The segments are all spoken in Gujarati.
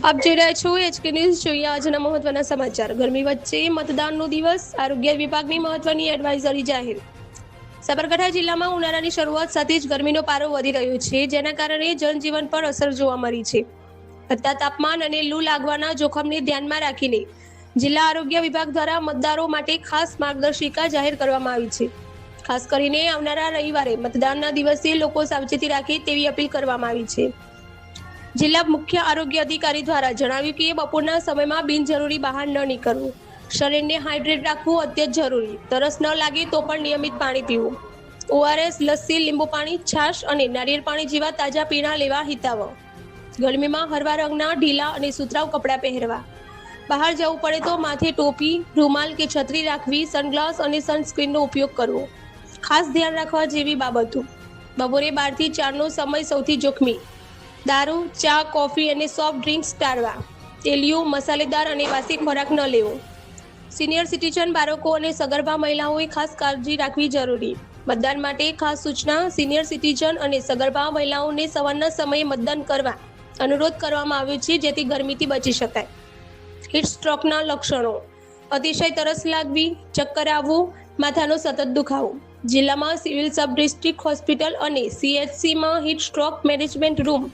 આપ જોઈ રહ્યા છો HK ન્યૂઝ। જોઈએ આજના મહત્વના સમાચાર। ગરમી વચ્ચે મતદાનનો દિવસ, આરોગ્ય વિભાગની મહત્વની એડવાઇઝરી જાહેર। સાબરકાંઠા જિલ્લામાં ઉનાળાની શરૂઆત સાથે જ ગરમીનો પારો વધી રહ્યો છે, જેના કારણે જનજીવન પર અસર જોવા મળી છે। વધતા તાપમાન અને લૂ લાગવાના જોખમને ધ્યાનમાં રાખીને જિલ્લા આરોગ્ય વિભાગ દ્વારા મતદારો માટે ખાસ માર્ગદર્શિકા જાહેર કરવામાં આવી છે। ખાસ કરીને આવનારા રવિવારે મતદાનના દિવસે લોકો સાવચેતી રાખે તેવી અપીલ કરવામાં આવી છે। જિલ્લા મુખ્ય આરોગ્ય અધિકારી દ્વારા જણાવ્યું કે બપોરના સમયમાં બિનજરૂરી બહાર ન નીકળવું, શરીરને હાઇડ્રેટ રાખવું અત્યંત જરૂરી, તરસ ન લાગે તો પણ નિયમિત પાણી પીવું, ORS, લસ્સી, લીંબુ પાણી, છાશ અને નારિયેળ પાણી જેવા તાજા પીણા લેવા હિતાવહ, ગરમીમાં હળવા રંગના ઢીલા અને સુતરાઉ કપડાં પહેરવા, બહાર જવું પડે તો માથે ટોપી, રૂમાલ કે છત્રી રાખવી, સનગ્લાસ અને સનસ્ક્રીનનો ઉપયોગ કરવો, ખાસ ધ્યાન રાખવા જેવી બાબતો। બપોરે 12 થી 4નો સમય સૌથી જોખમી। દારૂ, ચા, કોફી અને સોફ્ટ ડ્રિંક્સ ટાળવા, તેલિયું, મસાલેદાર અને વાસી ખોરાક ન લેવો। સિનિયર સિટીઝન, બાળકો અને સગર્ભા મહિલાઓએ ખાસ કાળજી રાખવી જરૂરી। મતદાન માટે ખાસ સૂચના। સિનિયર સિટીઝન અને સગર્ભા મહિલાઓને સવારના સમયે મતદાન કરવા અનુરોધ કરવામાં આવ્યો છે, જેથી ગરમીથી બચી શકાય। હીટ સ્ટ્રોકના લક્ષણો: અતિશય તરસ લાગવી, ચક્કર આવવું, માથાનો સતત દુખાવો। જિલ્લામાં સિવિલ સબ ડિસ્ટ્રિક્ટ હોસ્પિટલ અને CHCમાં હીટ સ્ટ્રોક મેનેજમેન્ટ રૂમ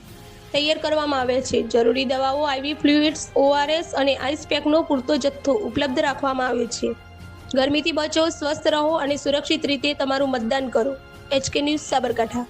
તૈયાર કરવામાં આવ્યા છે। જરૂરી દવાઓ, IV ફ્લુઇડ્સ, ORS અને આઈસ પેકનો પૂરતો જથ્થો ઉપલબ્ધ રાખવામાં આવ્યો છે। ગરમીથી બચો, સ્વસ્થ રહો અને સુરક્ષિત રીતે તમારું મતદાન કરો। HK news, Sabarkantha.